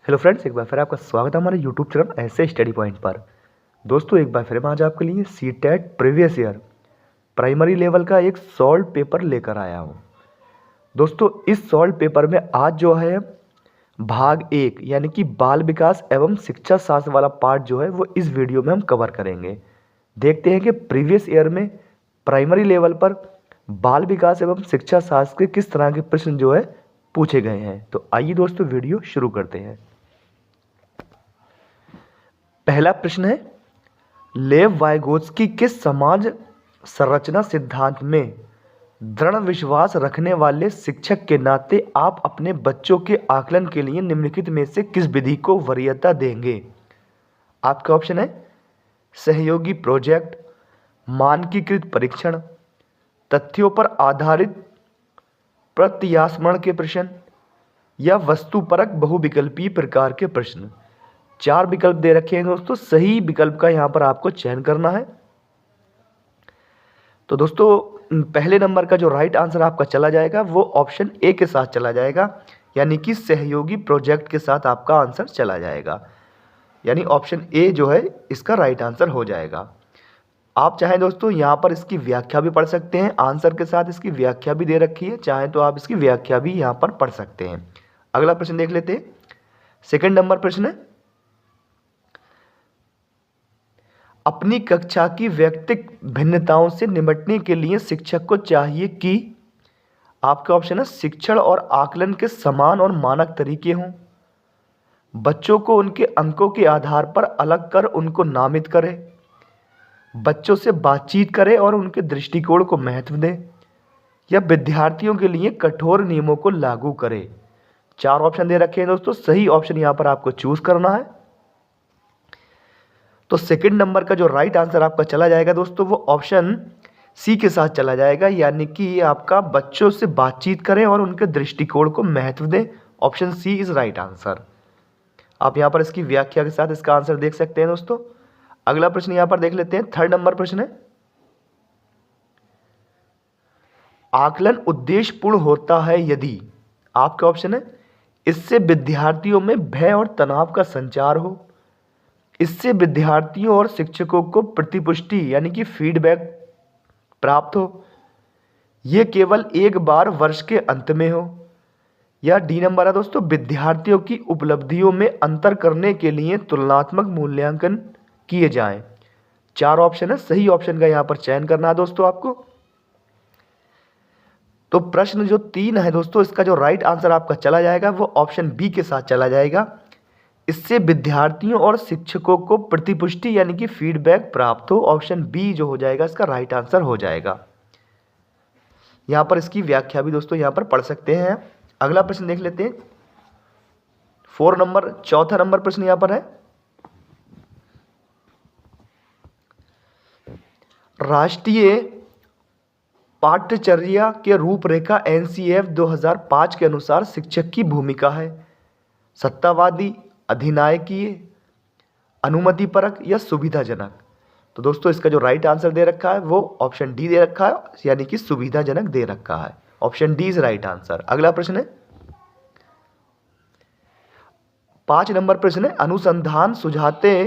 Hello friends, एक बार फिर आपका स्वागत है हमारे यूट्यूब चैनल ऐसे स्टडी पॉइंट पर। दोस्तों, एक बार फिर मैं आज आपके लिए CTET previous year primary level का एक सॉल्व पेपर लेकर आया हूं। दोस्तों, इस सॉल्व पेपर में आज जो है भाग 1 यानी कि बाल विकास एवं शिक्षा शास्त्र वाला पार्ट जो है वो इस वीडियो में हम कवर करेंगे। देखते हैं कि प्रीवियस ईयर में प्राइमरी लेवल पर बाल विकास एवं शिक्षा शास्त्र के किस तरह के प्रश्न जो है पूछे गए हैं। तो आइए दोस्तों, वीडियो शुरू करते हैं। पहला प्रश्न है, लेव वाइगोत्स्की के समाज संरचना सिद्धांत में दृढ़ विश्वास रखने वाले शिक्षक के नाते आप अपने बच्चों के आकलन के लिए निम्नलिखित में से किस विधि को वरीयता देंगे। आपका ऑप्शन है सहयोगी प्रोजेक्ट, मानकीकृत परीक्षण, तथ्यों पर आधारित प्रत्यास्मरण के प्रश्न या वस्तुपरक बहुविकल्पीय प्रकार के प्रश्न। 4 विकल्प दे रखे हैं दोस्तों, सही विकल्प का यहाँ पर आपको चयन करना है। तो दोस्तों, पहले नंबर का जो राइट आंसर आपका चला जाएगा वो ऑप्शन ए के साथ चला जाएगा, यानी कि सहयोगी प्रोजेक्ट के साथ आपका आंसर चला जाएगा। यानी ऑप्शन ए जो है इसका राइट आंसर हो जाएगा। आप चाहें दोस्तों यहाँ पर इसकी व्याख्या भी पढ़ सकते हैं, आंसर के साथ इसकी व्याख्या भी दे रखी है, चाहें तो आप इसकी व्याख्या भी यहाँ पर पढ़ सकते हैं। अगला प्रश्न देख लेते हैं। सेकंड नंबर प्रश्न है, अपनी कक्षा की व्यक्तिक भिन्नताओं से निपटने के लिए शिक्षक को चाहिए कि आपका ऑप्शन है शिक्षण और आकलन के समान और मानक तरीके हों, बच्चों को उनके अंकों के आधार पर अलग कर उनको नामित करें, बच्चों से बातचीत करें और उनके दृष्टिकोण को महत्व दें, या विद्यार्थियों के लिए कठोर नियमों को लागू करें। 4 ऑप्शन दे रखे हैं दोस्तों, सही ऑप्शन यहाँ पर आपको चूज करना है। तो सेकंड नंबर का जो राइट आंसर आपका चला जाएगा दोस्तों वो ऑप्शन सी के साथ चला जाएगा, यानी कि आपका बच्चों से बातचीत करें और उनके दृष्टिकोण को महत्व दें। Option C is right answer. आप यहाँ पर इसकी व्याख्या के साथ इसका आंसर देख सकते हैं दोस्तों। अगला प्रश्न यहाँ पर देख लेते हैं। थर्ड नंबर प्रश्न है, आकलन उद्देश्यपूर्ण होता है यदि आपका ऑप्शन है इससे विद्यार्थियों में भय और तनाव का संचार हो, इससे विद्यार्थियों और शिक्षकों को प्रतिपुष्टि यानी कि फीडबैक प्राप्त हो, ये केवल एक बार वर्ष के अंत में हो, या डी नंबर है दोस्तों विद्यार्थियों की उपलब्धियों में अंतर करने के लिए तुलनात्मक मूल्यांकन किए जाएं। 4 ऑप्शन है, सही ऑप्शन का यहाँ पर चयन करना है दोस्तों आपको। तो प्रश्न जो 3 है दोस्तों, इसका जो राइट आंसर आपका चला जाएगा वो ऑप्शन बी के साथ चला जाएगा, इससे विद्यार्थियों और शिक्षकों को प्रतिपुष्टि यानी कि फीडबैक प्राप्त हो। ऑप्शन बी जो हो जाएगा इसका राइट आंसर हो जाएगा। यहां पर इसकी व्याख्या भी दोस्तों यहां पर पढ़ सकते हैं। अगला प्रश्न देख लेते हैं। चौथा नंबर प्रश्न यहां पर है, राष्ट्रीय पाठ्यचर्या के रूपरेखा एनसीएफ 2005 के अनुसार शिक्षक की भूमिका है सत्तावादी, अधिनायकीय, अनुमतिपरक या सुविधाजनक। तो दोस्तों इसका जो राइट आंसर दे रखा है वो ऑप्शन डी दे रखा है, यानी कि सुविधाजनक दे रखा है। Option D is right answer. अगला प्रश्न है 5 नंबर प्रश्न है, अनुसंधान सुझाते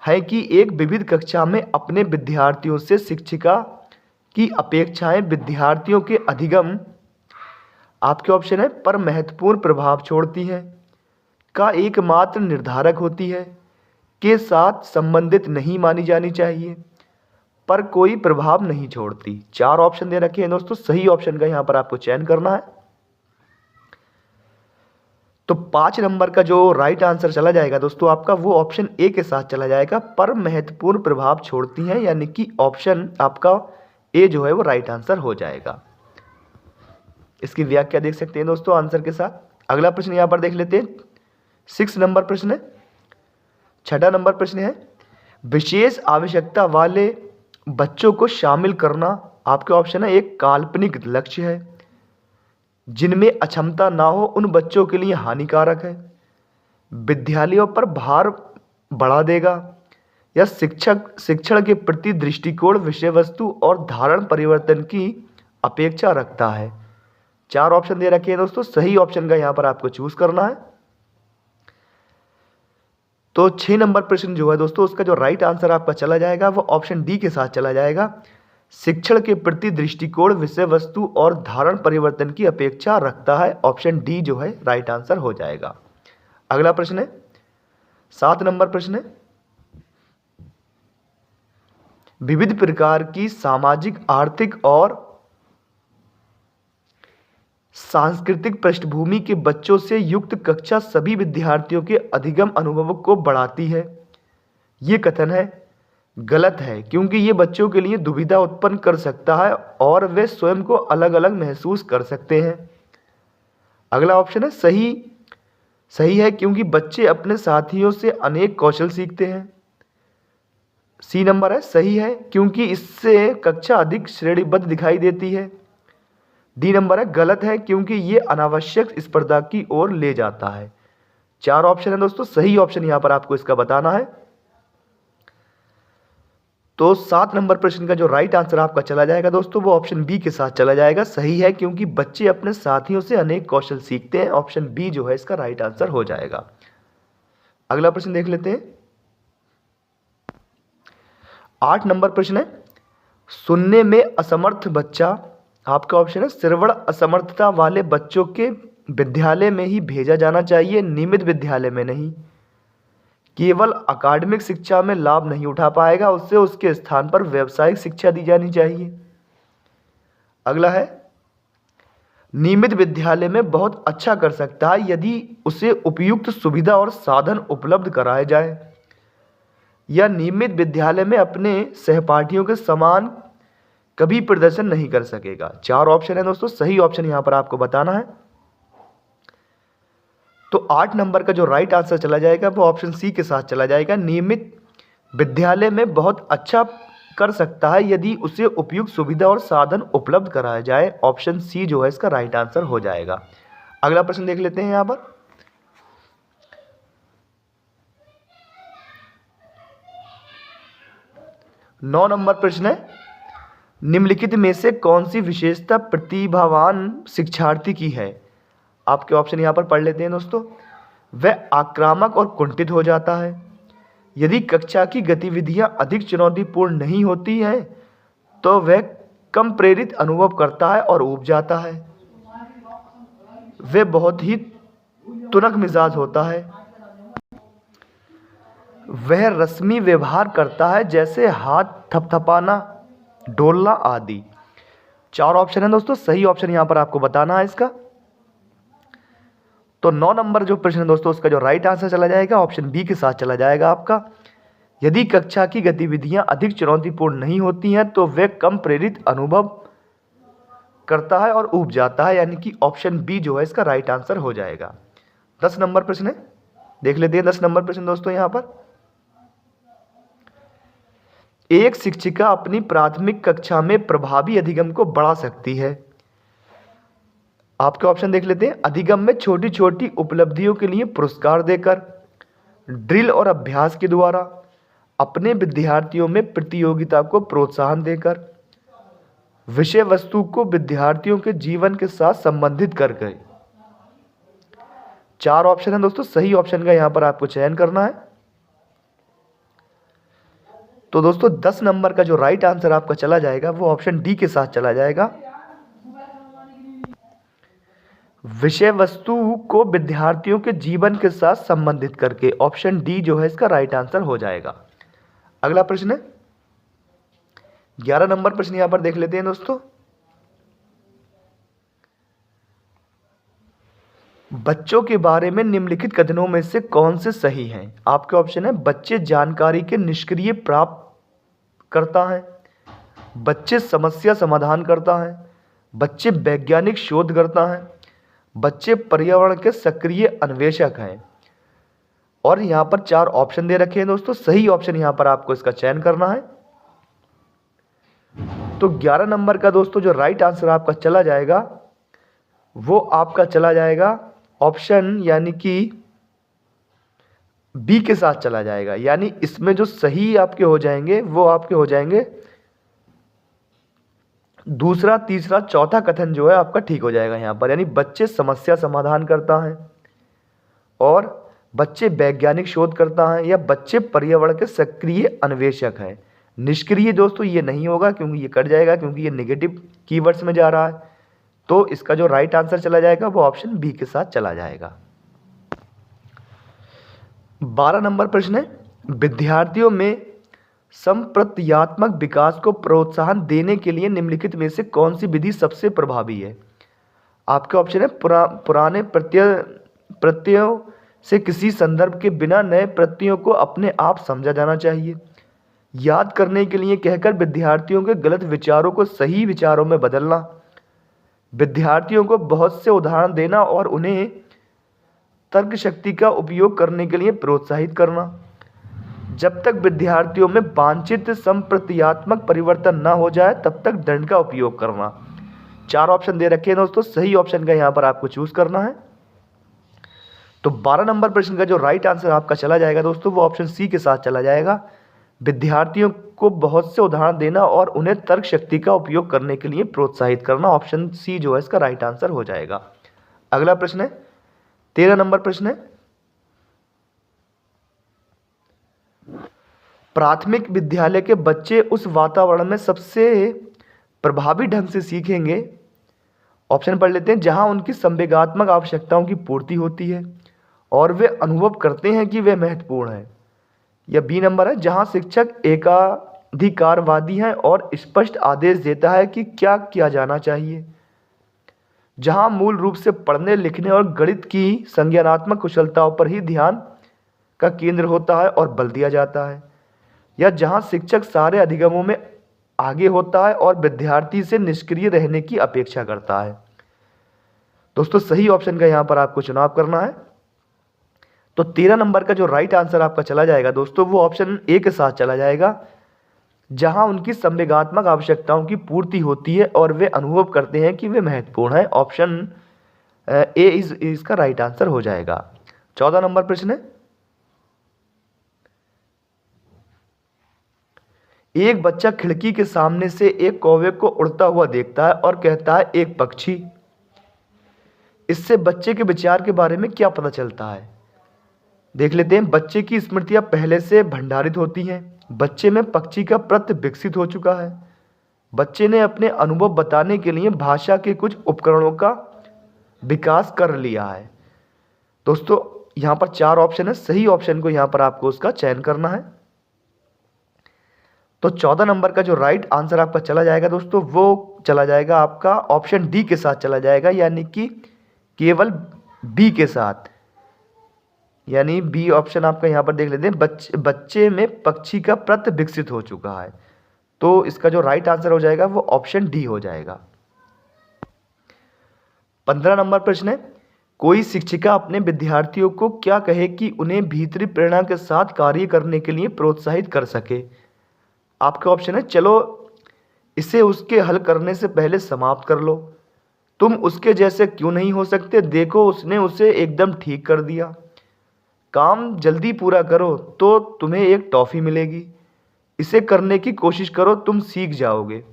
हैं कि एक विविध कक्षा में अपने विद्यार्थियों से शिक्षिका की अपेक्षाएं विद्यार्थियों के अधिगम आपके ऑप्शन है पर महत्वपूर्ण प्रभाव छोड़ती हैं, का एकमात्र निर्धारक होती है, के साथ संबंधित नहीं मानी जानी चाहिए, पर कोई प्रभाव नहीं छोड़ती। 4 ऑप्शन दे रखे हैं दोस्तों, सही ऑप्शन का यहां पर आपको चयन करना है। तो 5 नंबर का जो राइट आंसर चला जाएगा दोस्तों आपका वो ऑप्शन ए के साथ चला जाएगा, पर महत्वपूर्ण प्रभाव छोड़ती हैं, यानी कि ऑप्शन आपका ए जो है वो राइट आंसर हो जाएगा। इसकी व्याख्या देख सकते हैं दोस्तों आंसर के साथ। अगला प्रश्न यहां पर देख लेते हैं। 6 नंबर प्रश्न है, 6ठा नंबर प्रश्न है, विशेष आवश्यकता वाले बच्चों को शामिल करना आपके ऑप्शन है एक काल्पनिक लक्ष्य है, जिनमें अक्षमता ना हो उन बच्चों के लिए हानिकारक है, विद्यालयों पर भार बढ़ा देगा, या शिक्षण के प्रति दृष्टिकोण विषय वस्तु और धारण परिवर्तन की अपेक्षा रखता है। 4 ऑप्शन दे रखे हैं दोस्तों, सही ऑप्शन का यहाँ पर आपको चूज करना है। तो 6 नंबर प्रश्न जो है दोस्तों उसका जो राइट आंसर आपका चला जाएगा वो ऑप्शन डी के साथ चला जाएगा। शिक्षण के प्रति दृष्टिकोण विषय वस्तु और धारण परिवर्तन की अपेक्षा रखता है। ऑप्शन डी जो है राइट आंसर हो जाएगा। अगला प्रश्न है 7 नंबर प्रश्न है, विविध प्रकार की सामाजिक, आर्थिक और सांस्कृतिक पृष्ठभूमि के बच्चों से युक्त कक्षा सभी विद्यार्थियों के अधिगम अनुभव को बढ़ाती है। ये कथन है गलत है, क्योंकि ये बच्चों के लिए दुविधा उत्पन्न कर सकता है और वे स्वयं को अलग अलग महसूस कर सकते हैं। अगला ऑप्शन है सही है, क्योंकि बच्चे अपने साथियों से अनेक कौशल सीखते हैं। सी नंबर है सही है, क्योंकि इससे कक्षा अधिक श्रेणीबद्ध दिखाई देती है। डी नंबर है गलत है, क्योंकि ये अनावश्यक स्पर्धा की ओर ले जाता है। 4 ऑप्शन है दोस्तों, सही ऑप्शन यहां पर आपको इसका बताना है। तो 7 नंबर प्रश्न का जो राइट आंसर आपका चला जाएगा दोस्तों वो ऑप्शन बी के साथ चला जाएगा। सही है, क्योंकि बच्चे अपने साथियों से अनेक कौशल सीखते हैं। ऑप्शन बी जो है इसका राइट आंसर हो जाएगा। अगला प्रश्न देख लेते हैं। 8 नंबर प्रश्न है, सुनने में असमर्थ बच्चा, आपका ऑप्शन है श्रवण असमर्थता वाले बच्चों के विद्यालय में ही भेजा जाना चाहिए, नियमित विद्यालय में नहीं। केवल अकादमिक शिक्षा में लाभ नहीं उठा पाएगा, उससे उसके स्थान पर व्यावसायिक शिक्षा दी जानी चाहिए। अगला है नियमित विद्यालय में बहुत अच्छा कर सकता है यदि उसे उपयुक्त सुविधा और साधन उपलब्ध कराए जाए, या नियमित विद्यालय में अपने सहपाठियों के समान कभी प्रदर्शन नहीं कर सकेगा। 4 ऑप्शन है दोस्तों, सही ऑप्शन यहां पर आपको बताना है। तो 8 नंबर का जो राइट आंसर चला जाएगा वो ऑप्शन सी के साथ चला जाएगा। नियमित विद्यालय में बहुत अच्छा कर सकता है यदि उसे उपयुक्त सुविधा और साधन उपलब्ध कराया जाए। ऑप्शन सी जो है इसका राइट आंसर हो जाएगा। अगला प्रश्न देख लेते हैं यहां पर। नौ नंबर प्रश्न है, निम्नलिखित में से कौन सी विशेषता प्रतिभावान शिक्षार्थी की है। आपके ऑप्शन यहां पर पढ़ लेते हैं दोस्तों। वह आक्रामक और कुंठित हो जाता है यदि कक्षा की गतिविधियां अधिक चुनौतीपूर्ण नहीं होती हैं, तो वह कम प्रेरित अनुभव करता है और ऊब जाता है। वह बहुत ही तुनक मिजाज होता है। वह रस्मी व्यवहार करता है, जैसे हाथ थपथपाना, डोलना आदि। 4 ऑप्शन है दोस्तों, सही ऑप्शन यहां पर आपको बताना है इसका। तो 9 नंबर जो प्रश्न है दोस्तों उसका जो राइट आंसर चला जाएगा ऑप्शन बी के साथ चला जाएगा आपका। यदि कक्षा की गतिविधियां अधिक चुनौतीपूर्ण नहीं होती हैं तो वह कम प्रेरित अनुभव करता है और ऊब जाता है, यानी कि ऑप्शन बी जो है इसका राइट आंसर हो जाएगा। 10 नंबर प्रश्न है, देख लेते हैं 10 नंबर प्रश्न दोस्तों। यहां पर एक शिक्षिका अपनी प्राथमिक कक्षा में प्रभावी अधिगम को बढ़ा सकती है। आपके ऑप्शन देख लेते हैं। अधिगम में छोटी छोटी उपलब्धियों के लिए पुरस्कार देकर, ड्रिल और अभ्यास के द्वारा, अपने विद्यार्थियों में प्रतियोगिता को प्रोत्साहन देकर, विषय वस्तु को विद्यार्थियों के जीवन के साथ संबंधित कर गए। 4 ऑप्शन है दोस्तों, सही ऑप्शन का यहां पर आपको चयन करना है। तो दोस्तों 10 नंबर का जो राइट आंसर आपका चला जाएगा वो ऑप्शन डी के साथ चला जाएगा। विषय वस्तु को विद्यार्थियों के जीवन के साथ संबंधित करके, ऑप्शन डी जो है इसका राइट आंसर हो जाएगा। अगला प्रश्न है 11 नंबर प्रश्न यहां पर देख लेते हैं दोस्तों। बच्चों के बारे में निम्नलिखित कथनों में से कौन से सही हैं। आपके ऑप्शन है बच्चे जानकारी के निष्क्रिय प्राप्त करता है, बच्चे समस्या समाधान करता है, बच्चे वैज्ञानिक शोध करता है, बच्चे पर्यावरण के सक्रिय अन्वेषक हैं। और यहां पर 4 ऑप्शन दे रखे हैं दोस्तों, सही ऑप्शन यहां पर आपको इसका चयन करना है। तो 11 नंबर का दोस्तों जो राइट आंसर आपका चला जाएगा वो आपका चला जाएगा ऑप्शन यानी कि बी के साथ चला जाएगा। यानी इसमें जो सही आपके हो जाएंगे वो आपके हो जाएंगे दूसरा, तीसरा, चौथा कथन जो है आपका ठीक हो जाएगा यहां पर। यानी बच्चे समस्या समाधान करता है और बच्चे वैज्ञानिक शोधकर्ता हैं, या बच्चे पर्यावरण के सक्रिय अन्वेषक हैं। निष्क्रिय दोस्तों ये नहीं होगा, क्योंकि ये कट जाएगा, क्योंकि ये नेगेटिव कीवर्ड्स में जा रहा है। तो इसका जो राइट आंसर चला जाएगा वो ऑप्शन बी के साथ चला जाएगा। 12 नंबर प्रश्न है, विद्यार्थियों में संप्रत्यात्मक विकास को प्रोत्साहन देने के लिए निम्नलिखित में से कौन सी विधि सबसे प्रभावी है। आपके ऑप्शन है पुराने प्रत्ययों से किसी संदर्भ के बिना नए प्रत्ययों को अपने आप समझा जाना चाहिए, याद करने के लिए कहकर विद्यार्थियों के गलत विचारों को सही विचारों में बदलना, विद्यार्थियों को बहुत से उदाहरण देना और उन्हें तर्क शक्ति का उपयोग करने के लिए प्रोत्साहित करना, जब तक विद्यार्थियों में वांछित संप्रत्यात्मक परिवर्तन न हो जाए तब तक दंड का उपयोग करना। 4 ऑप्शन दे रखे हैं दोस्तों, सही ऑप्शन का यहाँ पर आपको चूज करना है। तो 12 नंबर प्रश्न का जो राइट आंसर आपका चला जाएगा दोस्तों वो ऑप्शन सी के साथ चला जाएगा, विद्यार्थियों को बहुत से उदाहरण देना और उन्हें तर्क शक्ति का उपयोग करने के लिए प्रोत्साहित करना। ऑप्शन सी जो है इसका राइट आंसर हो जाएगा। अगला प्रश्न है 13 नंबर प्रश्न है, प्राथमिक विद्यालय के बच्चे उस वातावरण में सबसे प्रभावी ढंग से सीखेंगे, ऑप्शन पढ़ लेते हैं, जहां उनकी संवेगात्मक आवश्यकताओं की पूर्ति होती है और वे अनुभव करते हैं कि वे महत्वपूर्ण हैं। या बी नंबर है, जहां शिक्षक एकाधिकारवादी है और स्पष्ट आदेश देता है कि क्या किया जाना चाहिए, जहां मूल रूप से पढ़ने लिखने और गणित की संज्ञानात्मक कुशलताओं पर ही ध्यान का केंद्र होता है और बल दिया जाता है, या जहां शिक्षक सारे अधिगमों में आगे होता है और विद्यार्थी से निष्क्रिय रहने की अपेक्षा करता है। दोस्तों सही ऑप्शन का यहां पर आपको चुनाव करना है। तो 13 नंबर का जो राइट आंसर आपका चला जाएगा दोस्तों वो ऑप्शन ए के साथ चला जाएगा, जहां उनकी संवेगात्मक आवश्यकताओं की पूर्ति होती है और वे अनुभव करते हैं कि वे महत्वपूर्ण हैं। ऑप्शन ए इसका राइट आंसर हो जाएगा। 14 नंबर प्रश्न है, एक बच्चा खिड़की के सामने से एक कौवे को उड़ता हुआ देखता है और कहता है एक पक्षी। इससे बच्चे के विचार के बारे में क्या पता चलता है। देख लेते हैं। बच्चे की स्मृतियां पहले से भंडारित होती हैं, बच्चे में पक्षी का प्रत्य विकसित हो चुका है, बच्चे ने अपने अनुभव बताने के लिए भाषा के कुछ उपकरणों का विकास कर लिया है। दोस्तों यहाँ पर 4 ऑप्शन है, सही ऑप्शन को यहाँ पर आपको उसका चयन करना है। तो 14 नंबर का जो राइट आंसर आपका चला जाएगा दोस्तों वो चला जाएगा आपका ऑप्शन डी के साथ चला जाएगा, यानी कि केवल बी के साथ, यानी बी ऑप्शन आपका यहाँ पर देख लेते हैं, बच्चे में पक्षी का प्रत्य विकसित हो चुका है। तो इसका जो राइट आंसर हो जाएगा वो ऑप्शन डी हो जाएगा। 15 नंबर प्रश्न है, कोई शिक्षिका अपने विद्यार्थियों को क्या कहे कि उन्हें भीतरी प्रेरणा के साथ कार्य करने के लिए प्रोत्साहित कर सके। आपका ऑप्शन है, चलो इसे उसके हल करने से पहले समाप्त कर लो, तुम उसके जैसे क्यों नहीं हो सकते, देखो उसने उसे एकदम ठीक कर दिया, काम जल्दी पूरा करो तो तुम्हें एक टॉफी मिलेगी, इसे करने की कोशिश करो तुम सीख जाओगे।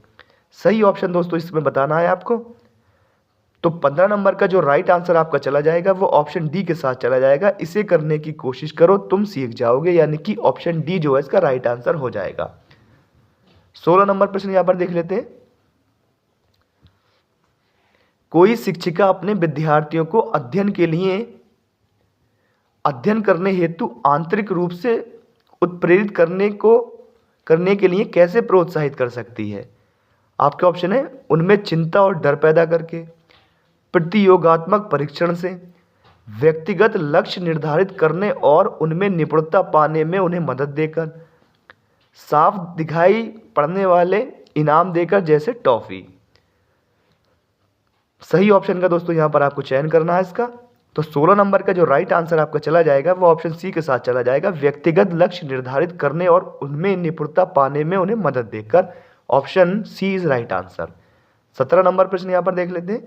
सही ऑप्शन दोस्तों इसमें बताना है आपको। तो 15 नंबर का जो राइट आंसर आपका चला जाएगा वो ऑप्शन डी के साथ चला जाएगा, इसे करने की कोशिश करो तुम सीख जाओगे, यानी कि ऑप्शन डी जो है इसका राइट आंसर हो जाएगा। 16 नंबर प्रश्न यहां पर देख लेते हैं। कोई शिक्षिका अपने विद्यार्थियों को अध्ययन करने हेतु आंतरिक रूप से उत्प्रेरित करने के लिए कैसे प्रोत्साहित कर सकती है। आपके ऑप्शन है, उनमें चिंता और डर पैदा करके, प्रतियोगात्मक परीक्षण से, व्यक्तिगत लक्ष्य निर्धारित करने और उनमें निपुणता पाने में उन्हें मदद देकर, साफ दिखाई पड़ने वाले इनाम देकर जैसे टॉफी। सही ऑप्शन का दोस्तों यहां पर आपको चयन करना है इसका। तो 16 नंबर का जो राइट आंसर आपका चला जाएगा वो ऑप्शन सी के साथ चला जाएगा, व्यक्तिगत लक्ष्य निर्धारित करने और उनमें निपुणता पाने में उन्हें मदद देकर। Option C is right answer. 17 नंबर प्रश्न यहां पर देख लेते हैं।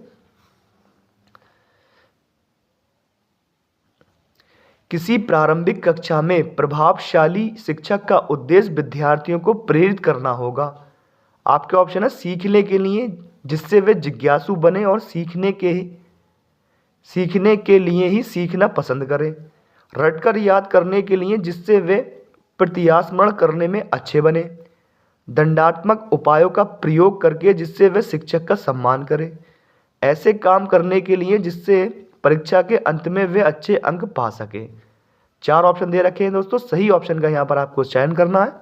किसी प्रारंभिक कक्षा में प्रभावशाली शिक्षक का उद्देश्य विद्यार्थियों को प्रेरित करना होगा। आपके ऑप्शन है, सीखने के लिए जिससे वे जिज्ञासु बने और सीखने के लिए ही सीखना पसंद करें, रटकर याद करने के लिए जिससे वे प्रत्यास्मरण करने में अच्छे बने, दंडात्मक उपायों का प्रयोग करके जिससे वे शिक्षक का सम्मान करें, ऐसे काम करने के लिए जिससे परीक्षा के अंत में वे अच्छे अंक पा सके। 4 ऑप्शन दे रखे हैं दोस्तों, सही ऑप्शन का यहाँ पर आपको चयन करना है।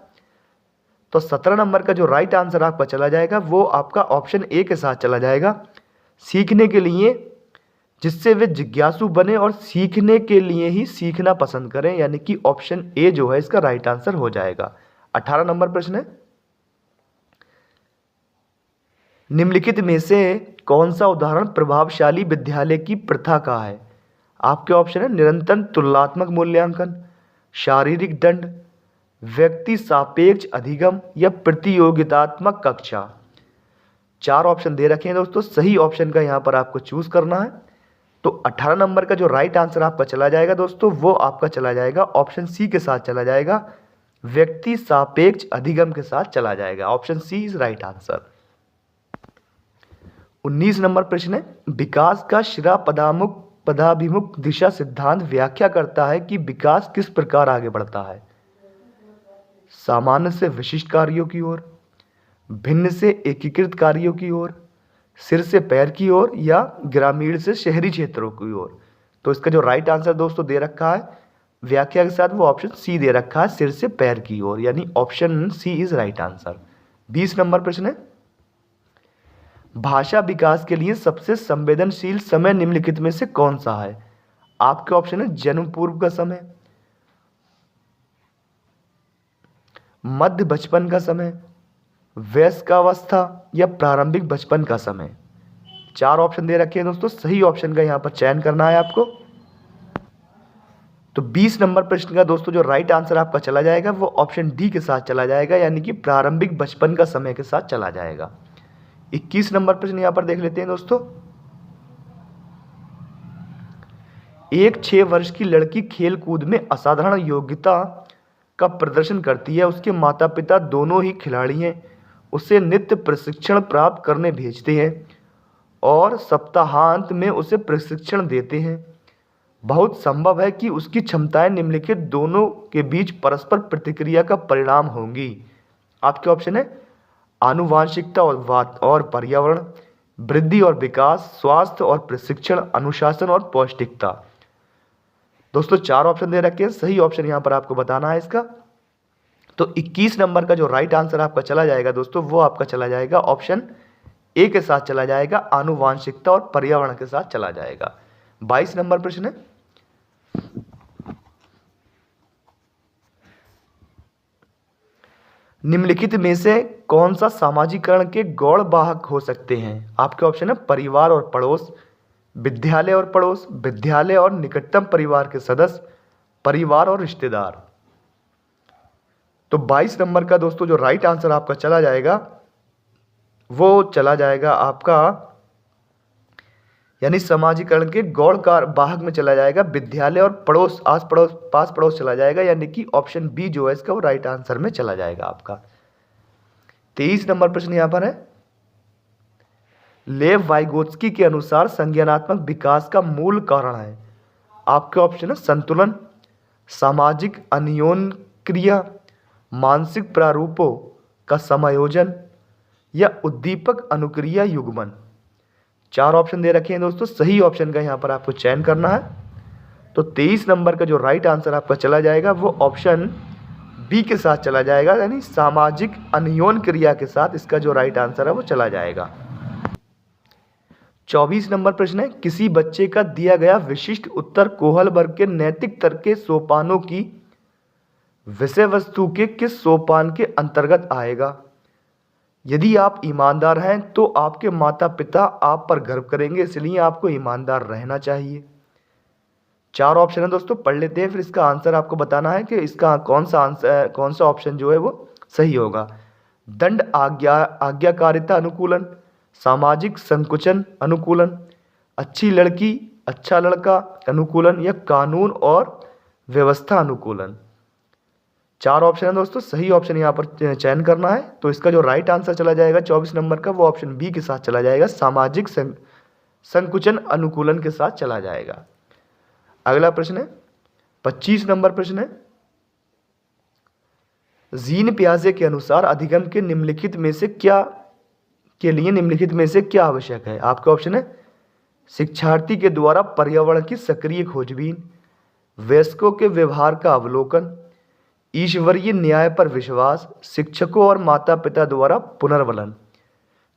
तो 17 नंबर का जो राइट आंसर आपका चला जाएगा वो आपका ऑप्शन ए के साथ चला जाएगा, सीखने के लिए जिससे वे जिज्ञासु बने और सीखने के लिए ही सीखना पसंद करें, यानी कि ऑप्शन ए जो है इसका राइट आंसर हो जाएगा। 18 नंबर प्रश्न है, निम्नलिखित में से कौन सा उदाहरण प्रभावशाली विद्यालय की प्रथा का है? आपके ऑप्शन है निरंतर तुलनात्मक मूल्यांकन, शारीरिक दंड, व्यक्ति सापेक्ष अधिगम या प्रतियोगितात्मक कक्षा। 4 ऑप्शन दे रखे हैं दोस्तों, सही ऑप्शन का यहाँ पर आपको चूज करना है। तो 18 नंबर का जो राइट आंसर आपका चला जाएगा दोस्तों वो आपका चला जाएगा ऑप्शन सी के साथ चला जाएगा, व्यक्ति सापेक्ष अधिगम के साथ चला जाएगा। Option C is right answer. 19 नंबर प्रश्न है, विकास का शिरा पदाभिमुख दिशा सिद्धांत व्याख्या करता है कि विकास किस प्रकार आगे बढ़ता है? सामान्य से विशिष्ट कार्यों की ओर, भिन्न से एकीकृत कार्यों की ओर, सिर से पैर की ओर या ग्रामीण से शहरी क्षेत्रों की ओर। तो इसका जो राइट आंसर दोस्तों दे रखा है व्याख्या के साथ वो ऑप्शन सी दे रखा है, सिर से पैर की ओर, यानी option C is right answer. 20 नंबर प्रश्न है, भाषा विकास के लिए सबसे संवेदनशील समय निम्नलिखित में से कौन सा है? आपके ऑप्शन है जन्म पूर्व का समय, मध्य बचपन का समय, वयस्कावस्था या प्रारंभिक बचपन का समय। 4 ऑप्शन दे रखे हैं दोस्तों, सही ऑप्शन का यहाँ पर चयन करना है आपको। तो 20 नंबर प्रश्न का दोस्तों जो राइट आंसर आपका चला जाएगा वो ऑप्शन डी के साथ चला जाएगा, यानी कि प्रारंभिक बचपन का समय के साथ चला जाएगा। 21 नंबर प्रश्न यहाँ पर देख लेते हैं दोस्तों, एक 6 वर्ष की लड़की खेल कूद में असाधारण योग्यता का प्रदर्शन करती है, उसके माता पिता दोनों ही खिलाड़ी हैं, उसे नित्य प्रशिक्षण प्राप्त करने भेजते हैं और सप्ताहांत में उसे प्रशिक्षण देते हैं। बहुत संभव है कि उसकी क्षमताएं निम्नलिखित दोनों के बीच परस्पर प्रतिक्रिया का परिणाम होंगी। आपके ऑप्शन है आनुवांशिकता और पर्यावरण, वृद्धि और विकास, स्वास्थ्य और प्रशिक्षण, अनुशासन और पौष्टिकता। दोस्तों 4 ऑप्शन दे रखे हैं, सही ऑप्शन यहाँ पर आपको बताना है इसका। तो 21 नंबर का जो राइट आंसर आपका चला जाएगा दोस्तों वो आपका चला जाएगा ऑप्शन ए के साथ चला जाएगा, आनुवांशिकता और पर्यावरण के साथ चला जाएगा। 22 नंबर प्रश्न है, निम्नलिखित में से कौन सा सामाजिकरण के गौण वाहक हो सकते हैं? आपके ऑप्शन है परिवार और पड़ोस, विद्यालय और पड़ोस, विद्यालय और निकटतम परिवार के सदस्य, परिवार और रिश्तेदार। तो 22 नंबर का दोस्तों जो राइट आंसर आपका चला जाएगा वो चला जाएगा आपका, यानी सामाजिकरण के गौण वाहक में चला जाएगा विद्यालय और पड़ोस, आस पड़ोस, पास पड़ोस चला जाएगा, यानी कि ऑप्शन बी जो है इसका वो राइट आंसर में चला जाएगा आपका। 23 नंबर प्रश्न यहां पर है, लेव वाइगोत्स्की के अनुसार संज्ञानात्मक विकास का मूल कारण है। आपके ऑप्शन है संतुलन, सामाजिक अन्योन्क्रिया, मानसिक प्रारूपों का समायोजन या उद्दीपक अनुक्रिया युग्मन। 4 ऑप्शन दे रखे हैं दोस्तों, सही ऑप्शन का यहाँ पर आपको चयन करना है। तो 23 नंबर का जो राइट आंसर आपका चला जाएगा वो ऑप्शन बी के साथ चला जाएगा, यानी सामाजिक अन्योन क्रिया के साथ इसका जो राइट आंसर है वो चला जाएगा। 24 नंबर प्रश्न है, किसी बच्चे का दिया गया विशिष्ट उत्तर कोहल वर्ग के नैतिक तर्क के सोपानों की विषय वस्तु के किस सोपान के अंतर्गत आएगा? यदि आप ईमानदार हैं तो आपके माता पिता आप पर गर्व करेंगे, इसलिए आपको ईमानदार रहना चाहिए। 4 ऑप्शन है दोस्तों, पढ़ लेते हैं, फिर इसका आंसर आपको बताना है कि इसका कौन सा ऑप्शन जो है वो सही होगा। दंड आज्ञाकारिता अनुकूलन, सामाजिक संकुचन अनुकूलन, अच्छी लड़की अच्छा लड़का अनुकूलन या कानून और व्यवस्था अनुकूलन। 4 ऑप्शन है दोस्तों, सही ऑप्शन यहाँ पर चयन करना है। तो इसका जो राइट आंसर चला जाएगा 24 नंबर का वो ऑप्शन बी के साथ चला जाएगा, सामाजिक संकुचन अनुकूलन के साथ चला जाएगा। अगला प्रश्न है, 25 नंबर प्रश्न है, जीन पियाजे के अनुसार अधिगम के निम्नलिखित में से क्या आवश्यक है। आपका ऑप्शन है शिक्षार्थी के द्वारा पर्यावरण की सक्रिय खोजबीन, वयस्कों के व्यवहार का अवलोकन, ईश्वरीय न्याय पर विश्वास, शिक्षकों और माता पिता द्वारा पुनर्वलन।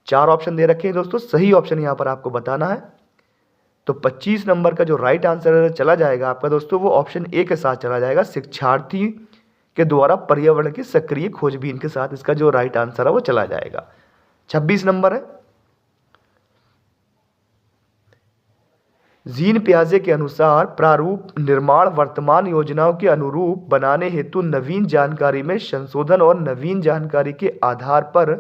4 ऑप्शन दे रखे हैं दोस्तों, सही ऑप्शन यहां पर आपको बताना है। तो 25 नंबर का जो राइट आंसर चला जाएगा आपका दोस्तों, वो ऑप्शन ए के साथ चला जाएगा, शिक्षार्थी के द्वारा पर्यावरण की सक्रिय खोजबीन के साथ इसका जो राइट आंसर है वो चला जाएगा। 26 नंबर है, जीन पियाजे के अनुसार प्रारूप निर्माण वर्तमान योजनाओं के अनुरूप बनाने हेतु नवीन जानकारी में संशोधन और नवीन जानकारी के आधार पर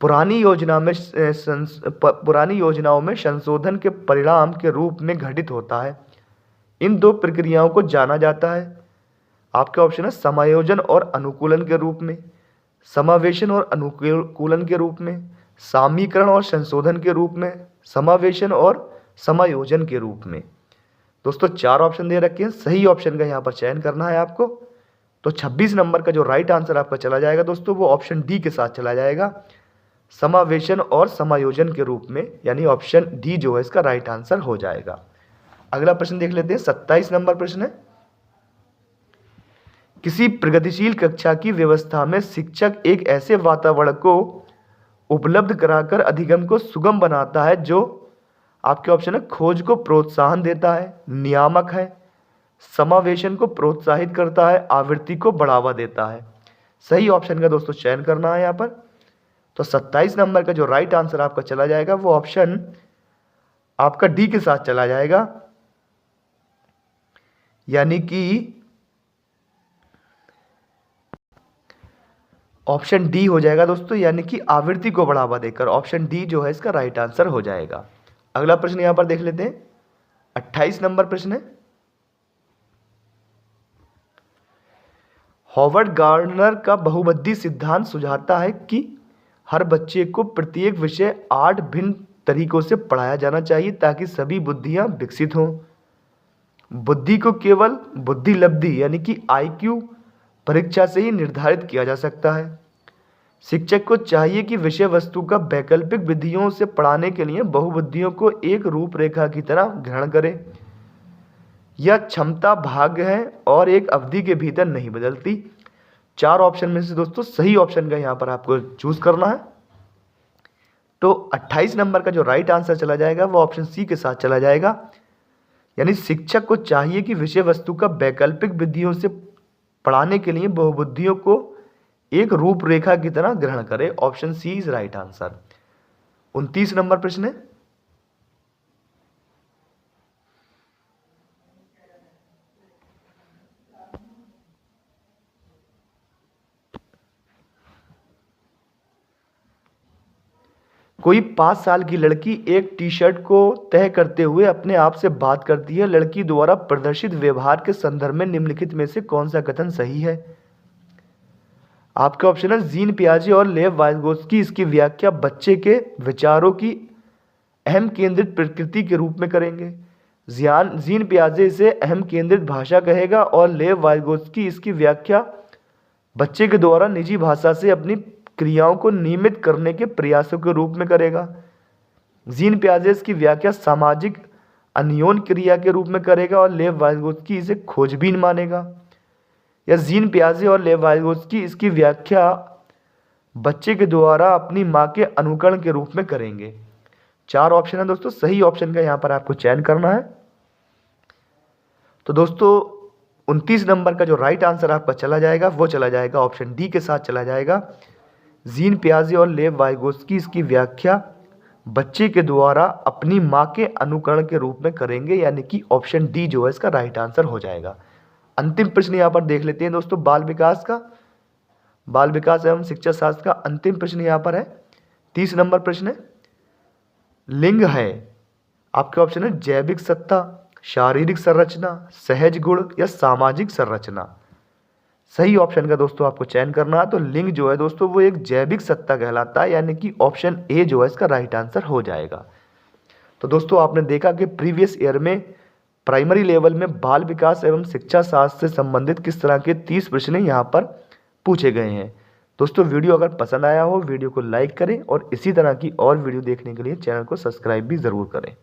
पुरानी योजनाओं में संशोधन के परिणाम के रूप में घटित होता है। इन दो प्रक्रियाओं को जाना जाता है। आपके ऑप्शन है समायोजन और अनुकूलन के रूप में, समावेशन और अनुकूलन के रूप में, सामीकरण और संशोधन के रूप में, समावेशन और समायोजन के रूप में। दोस्तों 4 ऑप्शन दे रखे हैं, सही ऑप्शन का यहाँ पर चयन करना है आपको। तो 26 नंबर का जो राइट आंसर आपका चला जाएगा दोस्तों, वो ऑप्शन डी के साथ चला जाएगा, समावेशन और समायोजन के रूप में, यानी ऑप्शन डी जो है इसका राइट आंसर हो जाएगा। अगला प्रश्न देख लेते हैं, 27 नंबर प्रश्न है, किसी प्रगतिशील कक्षा की व्यवस्था में शिक्षक एक ऐसे वातावरण को उपलब्ध कराकर अधिगम को सुगम बनाता है जो, आपके ऑप्शन है खोज को प्रोत्साहन देता है, नियामक है, समावेशन को प्रोत्साहित करता है, आवृत्ति को बढ़ावा देता है। सही ऑप्शन का दोस्तों चयन करना है यहाँ पर। तो 27 नंबर का जो राइट आंसर आपका चला जाएगा वो ऑप्शन आपका डी के साथ चला जाएगा, यानी कि ऑप्शन डी हो जाएगा दोस्तों, यानी कि आवृत्ति को बढ़ावा देकर। ऑप्शन डी जो है इसका राइट आंसर हो जाएगा। अगला प्रश्न यहां पर देख लेते हैं, 28 नंबर प्रश्न है, हॉवर्ड गार्डनर का बहुमध्य सिद्धांत सुझाता है कि हर बच्चे को प्रत्येक विषय 8 भिन्न तरीकों से पढ़ाया जाना चाहिए ताकि सभी बुद्धियां विकसित हों। बुद्धि को केवल बुद्धि लब्धि यानी कि IQ परीक्षा से ही निर्धारित किया जा सकता है। शिक्षक को चाहिए कि विषय वस्तु का वैकल्पिक विधियों से पढ़ाने के लिए बहुबुद्धियों को एक रूपरेखा की तरह ग्रहण करे। यह क्षमता भाग्य है और एक अवधि के भीतर नहीं बदलती। 4 ऑप्शन में से दोस्तों सही ऑप्शन का यहाँ पर आपको चूज करना है। तो 28 नंबर का जो राइट आंसर चला जाएगा वो ऑप्शन सी के साथ चला जाएगा, यानी शिक्षक को चाहिए कि विषय वस्तु का वैकल्पिक विधियों से पढ़ाने के लिए बहुबुद्धियों को एक रूपरेखा की तरह ग्रहण करे। Option C is right answer. 29 नंबर प्रश्न है, कोई 5 साल की लड़की एक टी शर्ट को तय करते हुए अपने आप से बात करती है। लड़की द्वारा प्रदर्शित व्यवहार के संदर्भ में निम्नलिखित में से कौन सा कथन सही है। आपका ऑप्शन है जीन पियाजे और लेव वाइगोत्स्की इसकी व्याख्या बच्चे के विचारों की अहम केंद्रित प्रकृति के रूप में करेंगे। जीन पियाजे इसे अहम केंद्रित भाषा कहेगा और लेव वाइगोत्स्की इसकी व्याख्या बच्चे के द्वारा निजी भाषा से अपनी क्रियाओं को नियमित करने के प्रयासों के रूप में करेगा। जीन पियाजे इसकी व्याख्या सामाजिक अन्योन क्रिया के रूप में करेगा और लेव वाइगोत्स्की इसे खोजबीन मानेगा। या जीन पियाजे और लेव वाइगोत्स्की इसकी व्याख्या बच्चे के द्वारा अपनी माँ के अनुकरण के रूप में करेंगे। 4 ऑप्शन है दोस्तों, सही ऑप्शन का यहाँ पर आपको चयन करना है। तो दोस्तों 29 नंबर का जो राइट आंसर आपका चला जाएगा वो चला जाएगा ऑप्शन डी के साथ चला जाएगा। जीन पियाजे और लेव वाइगोत्स्की इसकी व्याख्या बच्चे के द्वारा अपनी माँ के अनुकरण के रूप में करेंगे, यानी कि ऑप्शन डी जो है इसका राइट आंसर हो जाएगा। अंतिम प्रश्न यहाँ पर देख लेते हैं दोस्तों, बाल विकास एवं शिक्षा शास्त्र का अंतिम प्रश्न यहाँ पर है। 30 नंबर प्रश्न है, लिंग है आपके ऑप्शन है जैविक सत्ता, शारीरिक संरचना, सहज गुण या सामाजिक संरचना। सही ऑप्शन का दोस्तों आपको चयन करना है। तो लिंग जो है दोस्तों वो एक जैविक सत्ता कहलाता है, यानी कि ऑप्शन ए जो है इसका राइट आंसर हो जाएगा। तो दोस्तों आपने देखा कि प्रीवियस ईयर में प्राइमरी लेवल में बाल विकास एवं शिक्षा शास्त्र से संबंधित किस तरह के 30 प्रश्न यहाँ पर पूछे गए हैं। दोस्तों वीडियो अगर पसंद आया हो वीडियो को लाइक करें और इसी तरह की और वीडियो देखने के लिए चैनल को सब्सक्राइब भी ज़रूर करें।